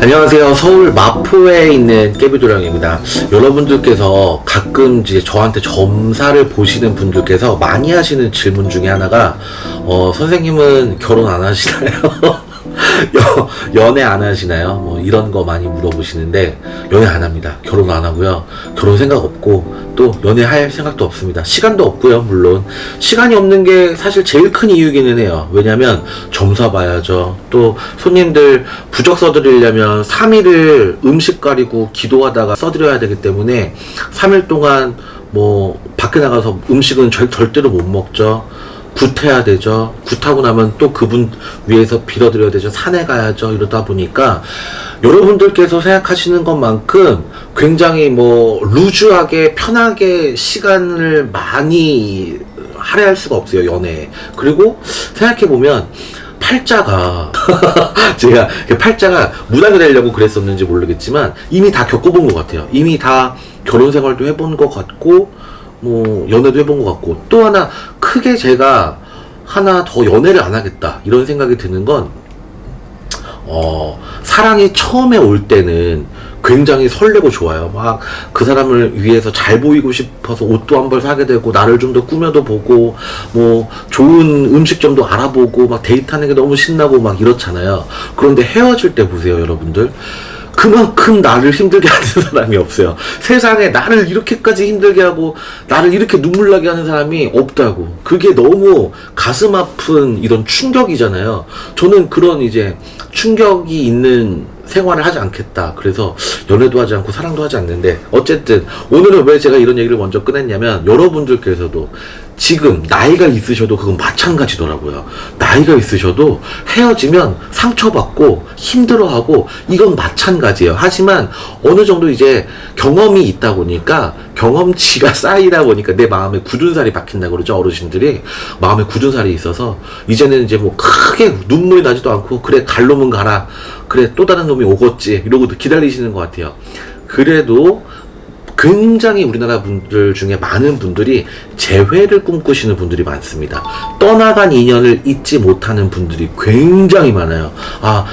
안녕하세요. 서울 마포에 있는 깨비도령입니다. 여러분들께서 가끔 이제 저한테 점사를 보시는 분들께서 많이 하시는 질문 중에 하나가 선생님은 결혼 안 하시나요? 연애 안 하시나요? 뭐 이런 거 많이 물어보시는데 연애 안 합니다. 결혼 안 하고요. 결혼 생각 없고 또 연애할 생각도 없습니다. 시간도 없고요. 물론 시간이 없는 게 사실 제일 큰 이유기는 해요. 왜냐면 점사 봐야죠. 또 손님들 부적 써드리려면 3일을 음식 가리고 기도하다가 써드려야 되기 때문에 3일 동안 뭐 밖에 나가서 음식은 절대로 못 먹죠. 굿해야 되죠. 굿하고 나면 또 그분 위해서 빌어드려야 되죠. 산에 가야죠. 이러다 보니까 여러분들께서 생각하시는 것만큼 굉장히 뭐 루즈하게 편하게 시간을 많이 할애할 수가 없어요. 연애에. 그리고 생각해보면 팔자가 제가 팔자가 무당이 되려고 그랬었는지 모르겠지만 이미 다 겪어본 것 같아요. 이미 다 결혼 생활도 해본 것 같고 뭐 연애도 해본 것 같고, 또 하나 크게 제가 하나 더 연애를 안 하겠다 이런 생각이 드는 건 사랑이 처음에 올 때는 굉장히 설레고 좋아요. 막 그 사람을 위해서 잘 보이고 싶어서 옷도 한 벌 사게 되고 나를 좀 더 꾸며도 보고 뭐 좋은 음식점도 알아보고 막 데이트하는 게 너무 신나고 막 이렇잖아요. 그런데 헤어질 때 보세요, 여러분들. 그만큼 나를 힘들게 하는 사람이 없어요. 세상에 나를 이렇게까지 힘들게 하고 나를 이렇게 눈물 나게 하는 사람이 없다고. 그게 너무 가슴 아픈 이런 충격이잖아요. 저는 그런 이제 충격이 있는 생활을 하지 않겠다. 그래서 연애도 하지 않고 사랑도 하지 않는데, 어쨌든 오늘은 왜 제가 이런 얘기를 먼저 꺼냈냐면, 여러분들께서도 지금 나이가 있으셔도 그건 마찬가지더라고요. 나이가 있으셔도 헤어지면 상처받고 힘들어하고 이건 마찬가지예요. 하지만 어느 정도 이제 경험이 있다 보니까, 경험치가 쌓이다 보니까 내 마음에 굳은 살이 박힌다고 그러죠. 어르신들이 마음에 굳은 살이 있어서 이제는 이제 뭐 크게 눈물이 나지도 않고, 그래 갈 놈은 가라, 그래 또 다른 놈이 오겠지 이러고 기다리시는 것 같아요. 그래도 굉장히 우리나라 분들 중에 많은 분들이 재회를 꿈꾸시는 분들이 많습니다. 떠나간 인연을 잊지 못하는 분들이 굉장히 많아요. 아,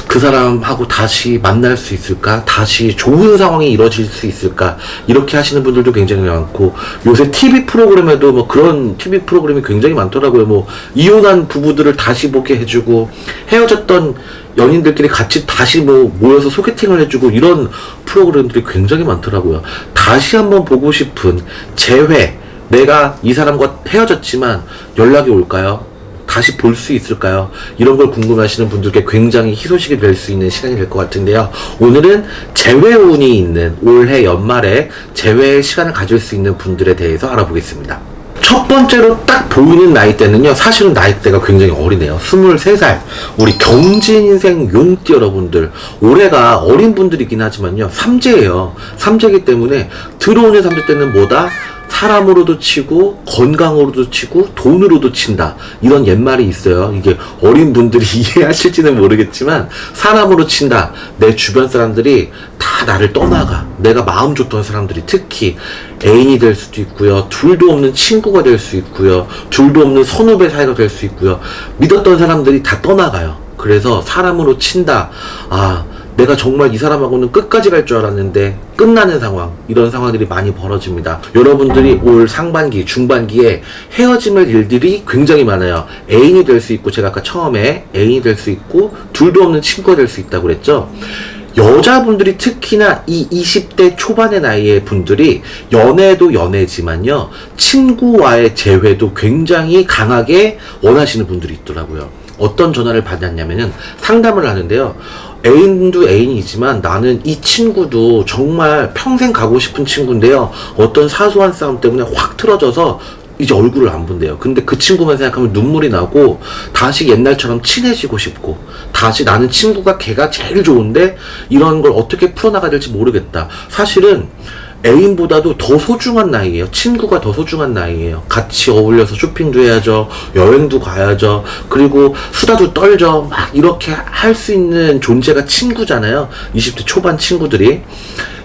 그 사람하고 다시 만날 수 있을까? 다시 좋은 상황이 이루어질 수 있을까? 이렇게 하시는 분들도 굉장히 많고, 요새 TV 프로그램에도 뭐 그런 TV 프로그램이 굉장히 많더라고요. 뭐 이혼한 부부들을 다시 보게 해주고, 헤어졌던 연인들끼리 같이 다시 뭐 모여서 소개팅을 해주고, 이런 프로그램들이 굉장히 많더라고요. 다시 한번 보고 싶은 재회, 내가 이 사람과 헤어졌지만 연락이 올까요? 다시 볼 수 있을까요? 이런 걸 궁금해하시는 분들께 굉장히 희소식이 될 수 있는 시간이 될 것 같은데요. 오늘은 재회운이 있는 올해 연말에 재회의 시간을 가질 수 있는 분들에 대해서 알아보겠습니다. 첫 번째로 딱 보이는 나이대는요, 사실은 나이대가 굉장히 어리네요. 23살. 우리 경진인생 용띠 여러분들. 올해가 어린 분들이긴 하지만요, 삼재예요. 삼재이기 때문에 들어오는 삼재 때는 뭐다? 사람으로도 치고 건강으로도 치고 돈으로도 친다, 이런 옛말이 있어요. 이게 어린 분들이 이해하실지는 모르겠지만, 사람으로 친다. 내 주변 사람들이 다 나를 떠나가. 내가 마음 줬던 사람들이 특히 애인이 될 수도 있고요, 둘도 없는 친구가 될 수 있고요, 둘도 없는 선후배 사이가 될 수 있고요. 믿었던 사람들이 다 떠나가요. 그래서 사람으로 친다. 아, 내가 정말 이 사람하고는 끝까지 갈 줄 알았는데 끝나는 상황, 이런 상황들이 많이 벌어집니다. 여러분들이 올 상반기, 중반기에 헤어짐을 일들이 굉장히 많아요. 애인이 될 수 있고, 제가 아까 처음에 애인이 될 수 있고, 둘도 없는 친구가 될 수 있다고 그랬죠. 여자분들이 특히나 이 20대 초반의 나이의 분들이 연애도 연애지만요, 친구와의 재회도 굉장히 강하게 원하시는 분들이 있더라고요. 어떤 전화를 받았냐면은 상담을 하는데요, 애인도 애인이지만 나는 이 친구도 정말 평생 가고 싶은 친구인데요, 어떤 사소한 싸움 때문에 확 틀어져서 이제 얼굴을 안 본대요. 근데 그 친구만 생각하면 눈물이 나고 다시 옛날처럼 친해지고 싶고, 다시 나는 친구가 걔가 제일 좋은데 이런 걸 어떻게 풀어나가야 될지 모르겠다. 사실은 애인보다도 더 소중한 나이예요. 친구가 더 소중한 나이예요. 같이 어울려서 쇼핑도 해야죠, 여행도 가야죠, 그리고 수다도 떨죠. 막 이렇게 할 수 있는 존재가 친구잖아요. 20대 초반 친구들이.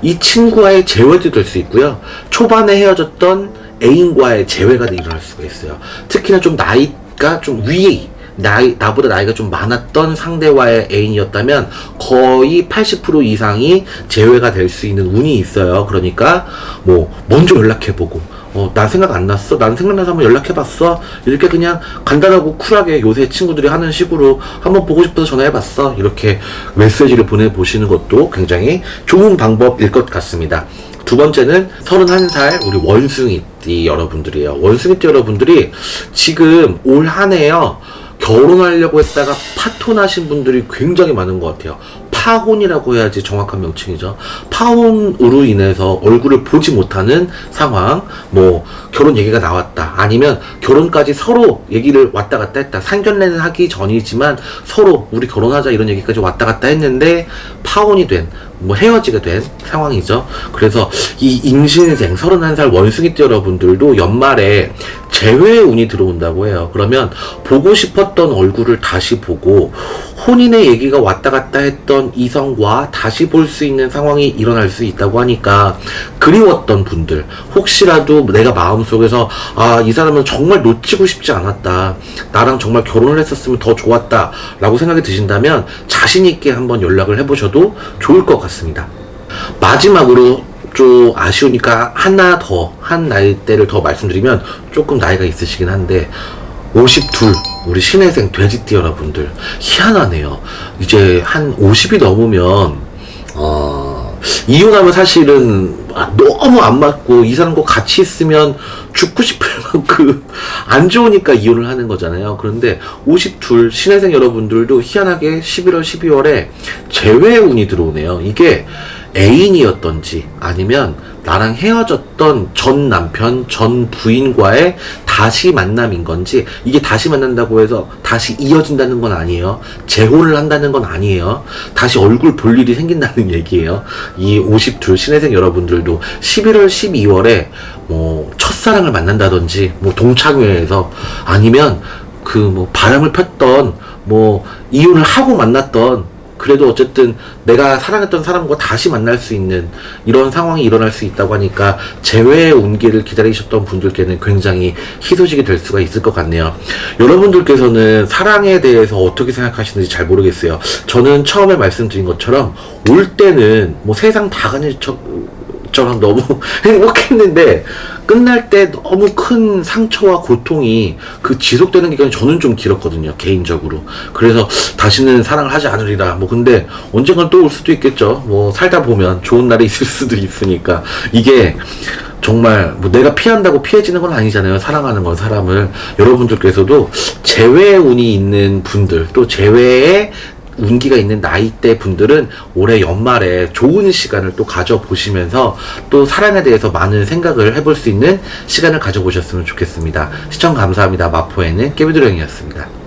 이 친구와의 재회도 될 수 있고요, 초반에 헤어졌던 애인과의 재회가 일어날 수가 있어요. 특히나 좀 나이가 좀 위에 나보다 나이가 좀 많았던 상대와의 애인이었다면 거의 80% 이상이 제외가 될 수 있는 운이 있어요. 그러니까 뭐 먼저 연락해보고 나 생각 안 났어? 난 생각나서 한번 연락해봤어? 이렇게 그냥 간단하고 쿨하게 요새 친구들이 하는 식으로 한번 보고 싶어서 전화해봤어? 이렇게 메시지를 보내보시는 것도 굉장히 좋은 방법일 것 같습니다. 두 번째는 31살 우리 원숭이띠 여러분들이에요. 원숭이띠 여러분들이 지금 올 한 해요. 결혼하려고 했다가 파혼하신 분들이 굉장히 많은 것 같아요. 파혼이라고 해야지 정확한 명칭이죠. 파혼으로 인해서 얼굴을 보지 못하는 상황, 뭐 결혼 얘기가 나왔다, 아니면 결혼까지 서로 얘기를 왔다 갔다 했다, 상견례는 하기 전이지만 서로 우리 결혼하자 이런 얘기까지 왔다 갔다 했는데 파혼이 된, 뭐 헤어지게 된 상황이죠. 그래서 이 임신생 31살 원숭이띠 여러분들도 연말에 재회의 운이 들어온다고 해요. 그러면 보고 싶었던 얼굴을 다시 보고 혼인의 얘기가 왔다 갔다 했던 이성과 다시 볼 수 있는 상황이 일어날 수 있다고 하니까 그리웠던 분들, 혹시라도 내가 마음속에서 이 사람은 정말 놓치고 싶지 않았다, 나랑 정말 결혼을 했었으면 더 좋았다 라고 생각이 드신다면 자신있게 한번 연락을 해보셔도 좋을 것 같습니다. 마지막으로 좀 아쉬우니까 한 나이대를 더 말씀드리면 조금 나이가 있으시긴 한데 52 우리 신혜생 돼지띠 여러분들 희한하네요. 이제 한 50이 넘으면 이혼하면 사실은 너무 안 맞고 이 사람과 같이 있으면 죽고 싶을 만큼 안 좋으니까 이혼을 하는 거잖아요. 그런데 52 신혜생 여러분들도 희한하게 11월 12월에 재회의 운이 들어오네요. 이게 애인이었던지 아니면 나랑 헤어졌던 전 남편, 전 부인과의 다시 만남인 건지, 이게 다시 만난다고 해서 다시 이어진다는 건 아니에요. 재혼을 한다는 건 아니에요. 다시 얼굴 볼 일이 생긴다는 얘기예요. 이 52 신혜생 여러분들도 11월, 12월에 뭐 첫사랑을 만난다든지, 뭐 동창회에서, 아니면 그 뭐 바람을 폈던, 뭐 이혼을 하고 만났던, 그래도 어쨌든 내가 사랑했던 사람과 다시 만날 수 있는 이런 상황이 일어날 수 있다고 하니까 재회의 운기를 기다리셨던 분들께는 굉장히 희소식이 될 수가 있을 것 같네요. 여러분들께서는 사랑에 대해서 어떻게 생각하시는지 잘 모르겠어요. 저는 처음에 말씀드린 것처럼 올 때는 뭐 세상 다 가는 처럼 너무 행복했는데 끝날 때 너무 큰 상처와 고통이 그 지속되는 기간이 저는 좀 길었거든요, 개인적으로. 그래서 다시는 사랑을 하지 않으리라. 뭐 근데 언젠간 또 올 수도 있겠죠. 뭐 살다 보면 좋은 날이 있을 수도 있으니까. 이게 정말 뭐 내가 피한다고 피해지는 건 아니잖아요. 사랑하는 건 사람을. 여러분들께서도 재회의 운이 있는 분들, 또 재회의 운기가 있는 나이대 분들은 올해 연말에 좋은 시간을 또 가져보시면서 또 사랑에 대해서 많은 생각을 해볼 수 있는 시간을 가져보셨으면 좋겠습니다. 시청 감사합니다. 마포에는 깨비도령이었습니다.